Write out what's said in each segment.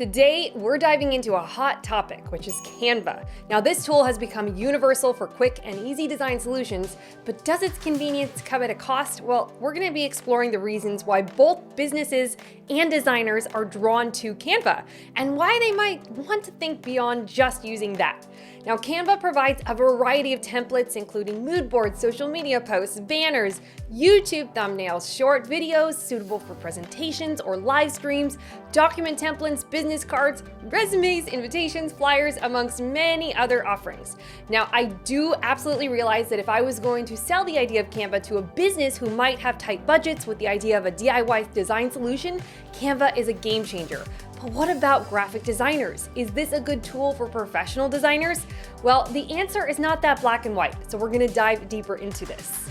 Today, we're diving into a hot topic, which is Canva. Now, this tool has become universal for quick and easy design solutions, but does its convenience come at a cost? Well, we're going to be exploring the reasons why both businesses and designers are drawn to Canva, and why they might want to think beyond just using that. Now, Canva provides a variety of templates, including mood boards, social media posts, banners, YouTube thumbnails, short videos suitable for presentations or live streams, document templates, business cards, resumes, invitations, flyers, amongst many other offerings. Now, I do absolutely realize that if I was going to sell the idea of Canva to a business who might have tight budgets with the idea of a DIY design solution, Canva is a game changer. But what about graphic designers? Is this a good tool for professional designers? Well, the answer is not that black and white, so we're going to dive deeper into this.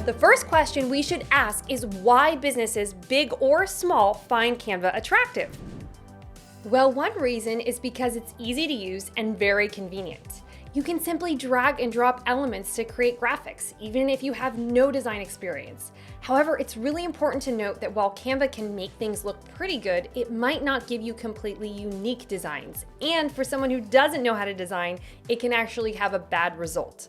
The first question we should ask is why businesses, big or small, find Canva attractive. Well, one reason is because it's easy to use and very convenient. You can simply drag and drop elements to create graphics, even if you have no design experience. However, it's really important to note that while Canva can make things look pretty good, it might not give you completely unique designs. And for someone who doesn't know how to design, it can actually have a bad result.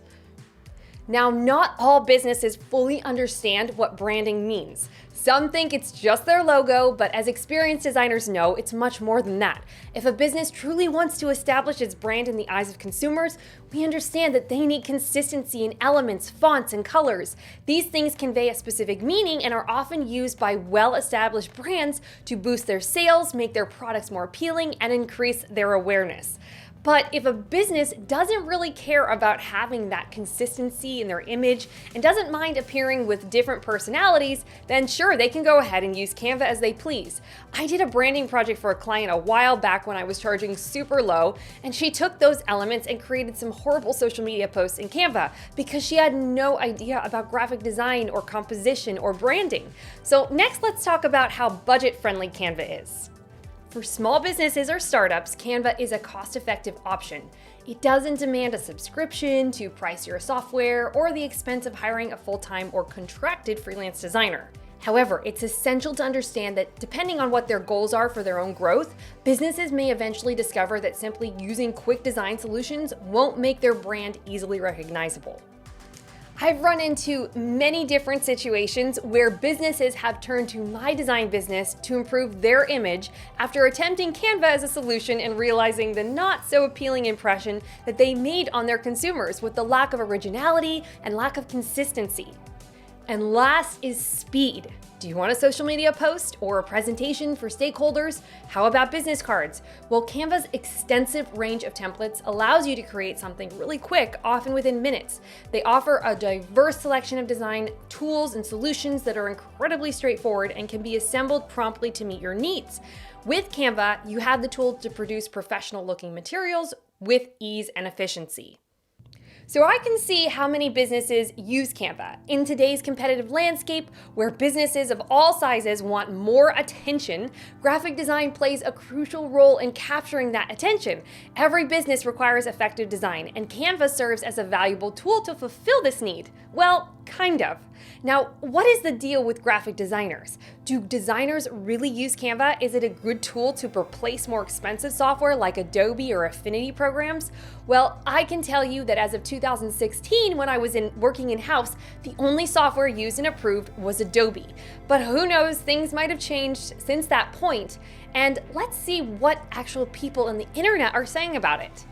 Now, not all businesses fully understand what branding means. Some think it's just their logo, but as experienced designers know, it's much more than that. If a business truly wants to establish its brand in the eyes of consumers, we understand that they need consistency in elements, fonts, and colors. These things convey a specific meaning and are often used by well-established brands to boost their sales, make their products more appealing, and increase their awareness. But if a business doesn't really care about having that consistency in their image and doesn't mind appearing with different personalities, then sure, they can go ahead and use Canva as they please. I did a branding project for a client a while back when I was charging super low, and she took those elements and created some horrible social media posts in Canva because she had no idea about graphic design or composition or branding. So next, let's talk about how budget-friendly Canva is. For small businesses or startups, Canva is a cost-effective option. It doesn't demand a subscription to price your software or the expense of hiring a full-time or contracted freelance designer. However, it's essential to understand that depending on what their goals are for their own growth, businesses may eventually discover that simply using quick design solutions won't make their brand easily recognizable. I've run into many different situations where businesses have turned to my design business to improve their image after attempting Canva as a solution and realizing the not so appealing impression that they made on their consumers with the lack of originality and lack of consistency. And last is speed. Do you want a social media post or a presentation for stakeholders? How about business cards? Well, Canva's extensive range of templates allows you to create something really quick, often within minutes. They offer a diverse selection of design tools and solutions that are incredibly straightforward and can be assembled promptly to meet your needs. With Canva, you have the tools to produce professional-looking materials with ease and efficiency. So I can see how many businesses use Canva. In today's competitive landscape, where businesses of all sizes want more attention, graphic design plays a crucial role in capturing that attention. Every business requires effective design, and Canva serves as a valuable tool to fulfill this need. Well, kind of. Now, what is the deal with graphic designers? Do designers really use Canva? Is it a good tool to replace more expensive software like Adobe or Affinity programs? Well, I can tell you that as of 2016, when I was working in-house, the only software used and approved was Adobe. But who knows, things might have changed since that point. And let's see what actual people on the internet are saying about it.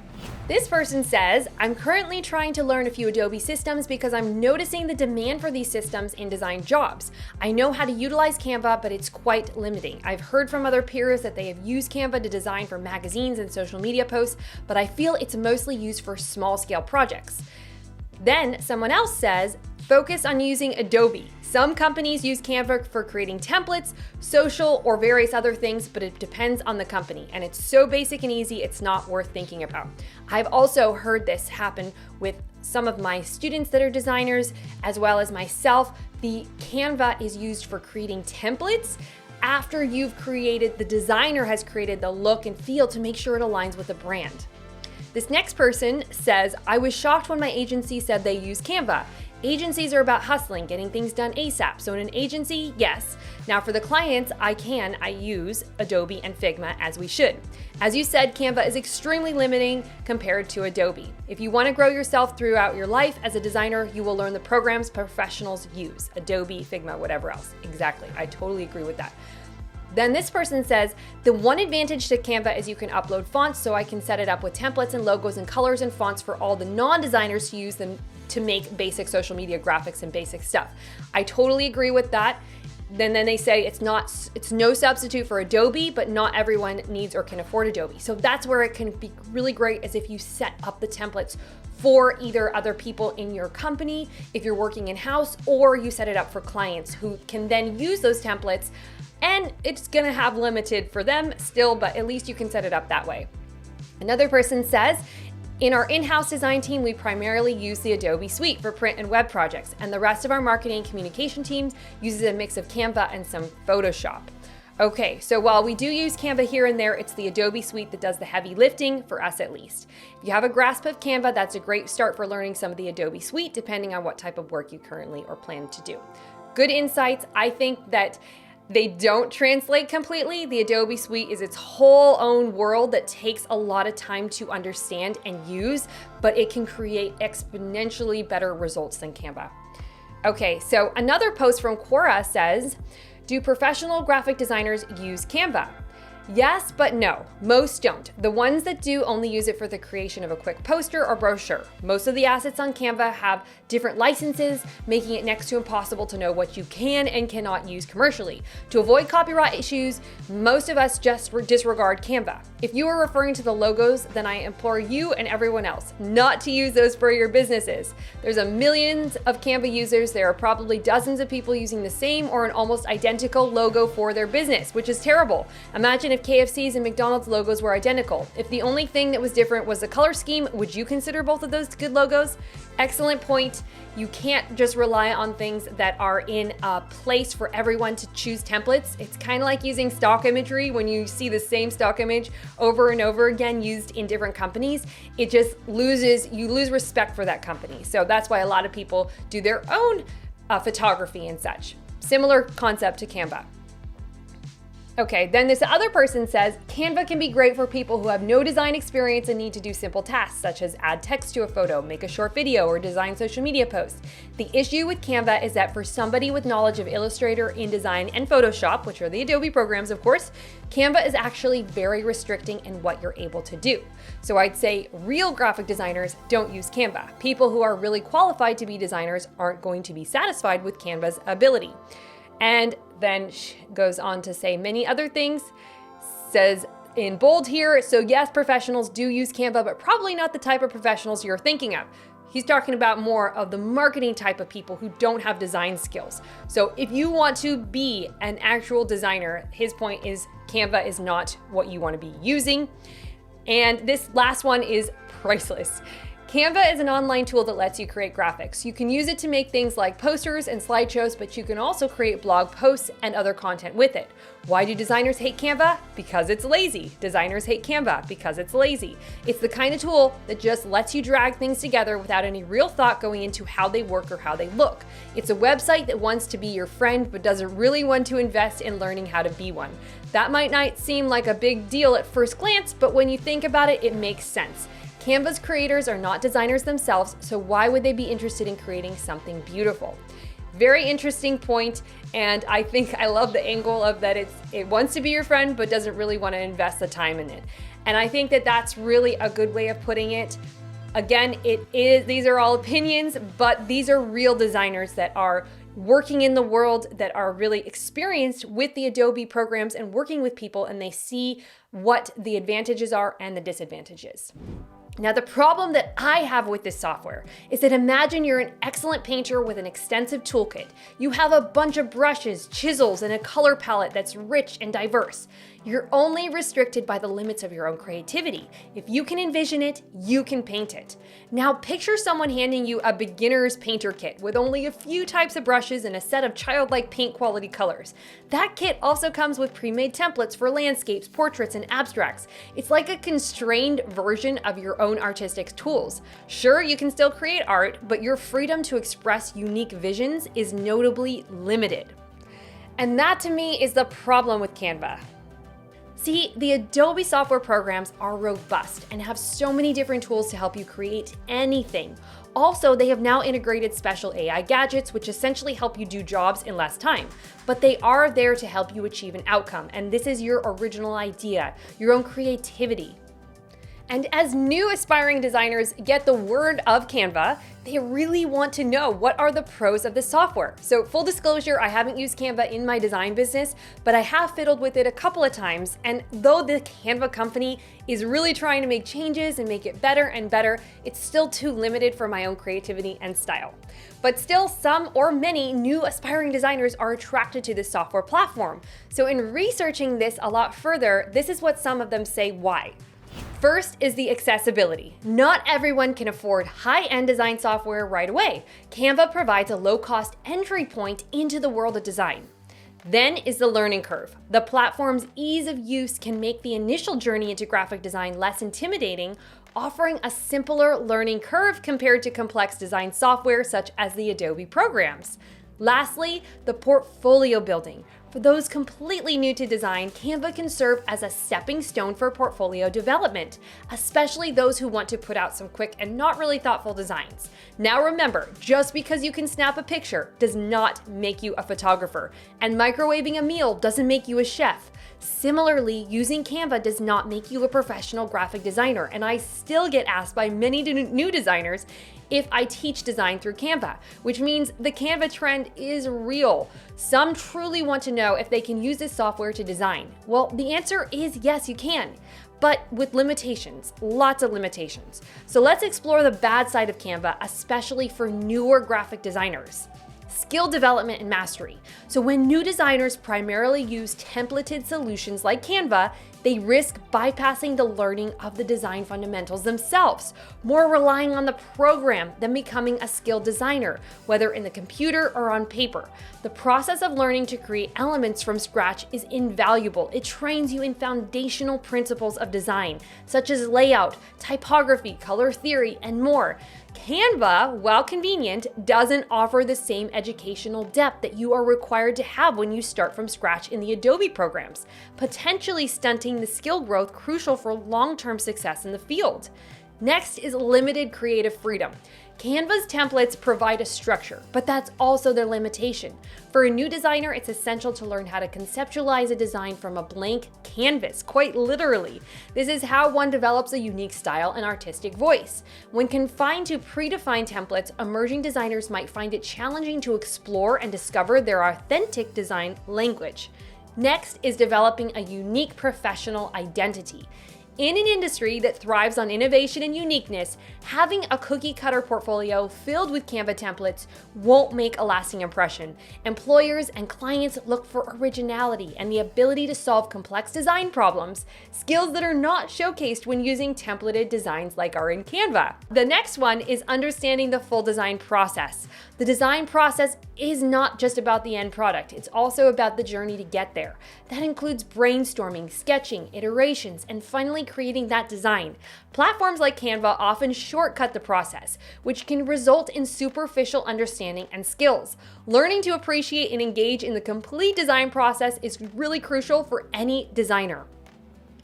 This person says, I'm currently trying to learn a few Adobe systems because I'm noticing the demand for these systems in design jobs. I know how to utilize Canva, but it's quite limiting. I've heard from other peers that they have used Canva to design for magazines and social media posts, but I feel it's mostly used for small-scale projects. Then someone else says, focus on using Adobe. Some companies use Canva for creating templates, social, or various other things, but it depends on the company. And it's so basic and easy, it's not worth thinking about. I've also heard this happen with some of my students that are designers, as well as myself. The Canva is used for creating templates after the designer has created the look and feel to make sure it aligns with the brand. This next person says, I was shocked when my agency said they use Canva. Agencies are about hustling, getting things done ASAP. So in an agency, yes. Now for the clients, I use Adobe and Figma as we should. As you said, Canva is extremely limiting compared to Adobe. If you want to grow yourself throughout your life as a designer, you will learn the programs professionals use, Adobe, Figma, whatever else. Exactly, I totally agree with that. Then this person says, the one advantage to Canva is you can upload fonts, so I can set it up with templates and logos and colors and fonts for all the non-designers to use them to make basic social media graphics and basic stuff. I totally agree with that. Then they say it's no substitute for Adobe, but not everyone needs or can afford Adobe. So that's where it can be really great, is if you set up the templates for either other people in your company, if you're working in-house, or you set it up for clients who can then use those templates. And it's gonna have limited for them still, but at least you can set it up that way. Another person says, in our in-house design team, we primarily use the Adobe suite for print and web projects, and the rest of our marketing and communication teams uses a mix of Canva and some Photoshop. Okay, so while we do use Canva here and there, it's the Adobe suite that does the heavy lifting, for us at least. If you have a grasp of Canva, that's a great start for learning some of the Adobe suite, depending on what type of work you currently or plan to do. Good insights. I think that they don't translate completely. The Adobe suite is its whole own world that takes a lot of time to understand and use, but it can create exponentially better results than Canva. Okay, so another post from Quora says, do professional graphic designers use Canva? Yes, but no, most don't. The ones that do only use it for the creation of a quick poster or brochure. Most of the assets on Canva have different licenses, making it next to impossible to know what you can and cannot use commercially. To avoid copyright issues, most of us just disregard Canva. If you are referring to the logos, then I implore you and everyone else not to use those for your businesses. There's millions of Canva users. There are probably dozens of people using the same or an almost identical logo for their business, which is terrible. Imagine if KFC's and McDonald's logos were identical. If the only thing that was different was the color scheme, would you consider both of those good logos? Excellent point. You can't just rely on things that are in a place for everyone to choose templates. It's kind of like using stock imagery. When you see the same stock image over and over again used in different companies, it just you lose respect for that company. So that's why a lot of people do their own photography and such. Similar concept to Canva. Okay, then this other person says, Canva can be great for people who have no design experience and need to do simple tasks, such as add text to a photo, make a short video, or design social media posts. The issue with Canva is that for somebody with knowledge of Illustrator, InDesign, and Photoshop, which are the Adobe programs, of course, Canva is actually very restricting in what you're able to do. So I'd say real graphic designers don't use Canva. People who are really qualified to be designers aren't going to be satisfied with Canva's ability. And then goes on to say many other things, says in bold here, so yes, professionals do use Canva, but probably not the type of professionals you're thinking of. He's talking about more of the marketing type of people who don't have design skills. So if you want to be an actual designer, his point is Canva is not what you want to be using. And this last one is priceless. Canva is an online tool that lets you create graphics. You can use it to make things like posters and slideshows, but you can also create blog posts and other content with it. Why do designers hate Canva? Because it's lazy. Designers hate Canva because it's lazy. It's the kind of tool that just lets you drag things together without any real thought going into how they work or how they look. It's a website that wants to be your friend but doesn't really want to invest in learning how to be one. That might not seem like a big deal at first glance, but when you think about it, it makes sense. Canva's creators are not designers themselves, so why would they be interested in creating something beautiful? Very interesting point, and I think I love the angle of that it wants to be your friend but doesn't really want to invest the time in it. And I think that that's really a good way of putting it. Again, these are all opinions, but these are real designers that are working in the world, that are really experienced with the Adobe programs and working with people, and they see what the advantages are and the disadvantages. Now, the problem that I have with this software is that imagine you're an excellent painter with an extensive toolkit. You have a bunch of brushes, chisels, and a color palette that's rich and diverse. You're only restricted by the limits of your own creativity. If you can envision it, you can paint it. Now, picture someone handing you a beginner's painter kit with only a few types of brushes and a set of childlike paint quality colors. That kit also comes with pre-made templates for landscapes, portraits, and abstracts. It's like a constrained version of your own artistic tools. Sure, you can still create art, but your freedom to express unique visions is notably limited. And that to me is the problem with Canva. See, the Adobe software programs are robust and have so many different tools to help you create anything. Also, they have now integrated special AI gadgets, which essentially help you do jobs in less time. But they are there to help you achieve an outcome, and this is your original idea, your own creativity. And as new aspiring designers get the word of Canva, they really want to know what are the pros of the software. So full disclosure, I haven't used Canva in my design business, but I have fiddled with it a couple of times. And though the Canva company is really trying to make changes and make it better and better, it's still too limited for my own creativity and style. But still, some or many new aspiring designers are attracted to this software platform. So in researching this a lot further, this is what some of them say why. First is the accessibility. Not everyone can afford high-end design software right away. Canva provides a low-cost entry point into the world of design. Then is the learning curve. The platform's ease of use can make the initial journey into graphic design less intimidating, offering a simpler learning curve compared to complex design software such as the Adobe programs. Lastly, the portfolio building. For those completely new to design, Canva can serve as a stepping stone for portfolio development, especially those who want to put out some quick and not really thoughtful designs. Now remember, just because you can snap a picture does not make you a photographer, and microwaving a meal doesn't make you a chef. Similarly, using Canva does not make you a professional graphic designer, and I still get asked by many new designers if I teach design through Canva, which means the Canva trend is real. Some truly want to know if they can use this software to design. Well, the answer is yes, you can, but with limitations, lots of limitations. So let's explore the bad side of Canva, especially for newer graphic designers. Skill development and mastery. So when new designers primarily use templated solutions like Canva, they risk bypassing the learning of the design fundamentals themselves, more relying on the program than becoming a skilled designer, whether in the computer or on paper. The process of learning to create elements from scratch is invaluable. It trains you in foundational principles of design, such as layout, typography, color theory, and more. Canva, while convenient, doesn't offer the same educational depth that you are required to have when you start from scratch in the Adobe programs, potentially stunting the skill growth crucial for long-term success in the field. Next is limited creative freedom. Canva's templates provide a structure, but that's also their limitation. For a new designer, it's essential to learn how to conceptualize a design from a blank canvas, quite literally. This is how one develops a unique style and artistic voice. When confined to predefined templates, emerging designers might find it challenging to explore and discover their authentic design language. Next is developing a unique professional identity. In an industry that thrives on innovation and uniqueness, having a cookie-cutter portfolio filled with Canva templates won't make a lasting impression. Employers and clients look for originality and the ability to solve complex design problems, skills that are not showcased when using templated designs like are in Canva. The next one is understanding the full design process. The design process is not just about the end product, it's also about the journey to get there. That includes brainstorming, sketching, iterations, and finally creating that design. Platforms like Canva often shortcut the process, which can result in superficial understanding and skills. Learning to appreciate and engage in the complete design process is really crucial for any designer.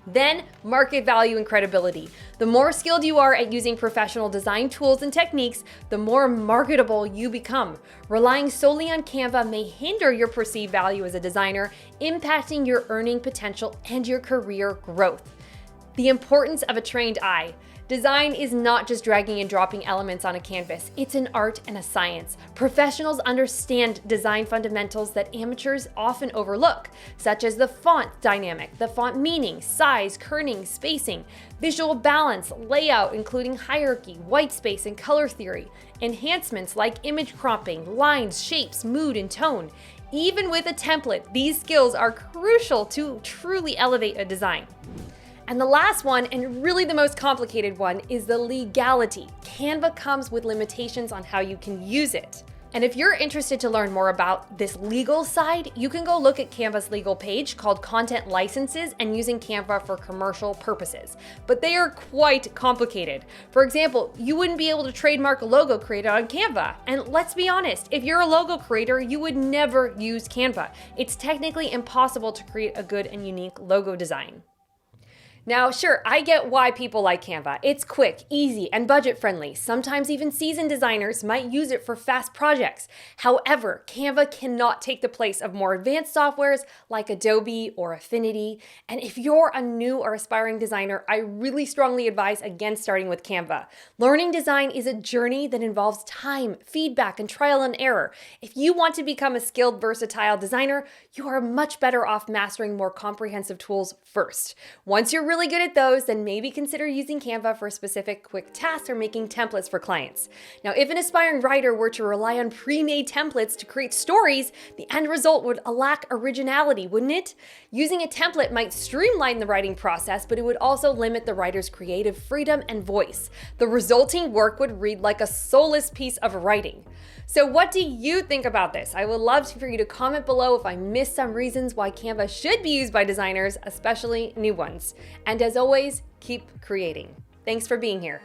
Then, market value and credibility. The more skilled you are at using professional design tools and techniques, the more marketable you become. Relying solely on Canva may hinder your perceived value as a designer, impacting your earning potential and your career growth. The importance of a trained eye. Design is not just dragging and dropping elements on a canvas. It's an art and a science. Professionals understand design fundamentals that amateurs often overlook, such as the font dynamic, the font meaning, size, kerning, spacing, visual balance, layout, including hierarchy, white space, and color theory, enhancements like image cropping, lines, shapes, mood, and tone. Even with a template, these skills are crucial to truly elevate a design. And the last one, and really the most complicated one, is the legality. Canva comes with limitations on how you can use it. And if you're interested to learn more about this legal side, you can go look at Canva's legal page called Content Licenses and Using Canva for Commercial Purposes. But they are quite complicated. For example, you wouldn't be able to trademark a logo created on Canva. And let's be honest, if you're a logo creator, you would never use Canva. It's technically impossible to create a good and unique logo design. Now, sure, I get why people like Canva. It's quick, easy, and budget-friendly. Sometimes even seasoned designers might use it for fast projects. However, Canva cannot take the place of more advanced softwares like Adobe or Affinity. And if you're a new or aspiring designer, I really strongly advise against starting with Canva. Learning design is a journey that involves time, feedback, and trial and error. If you want to become a skilled, versatile designer, you are much better off mastering more comprehensive tools first. Once you're really good at those, then maybe consider using Canva for specific quick tasks or making templates for clients. Now, if an aspiring writer were to rely on pre-made templates to create stories, the end result would lack originality, wouldn't it? Using a template might streamline the writing process, but it would also limit the writer's creative freedom and voice. The resulting work would read like a soulless piece of writing. So what do you think about this? I would love for you to comment below if I missed some reasons why Canva should be used by designers, especially new ones. And as always, keep creating. Thanks for being here.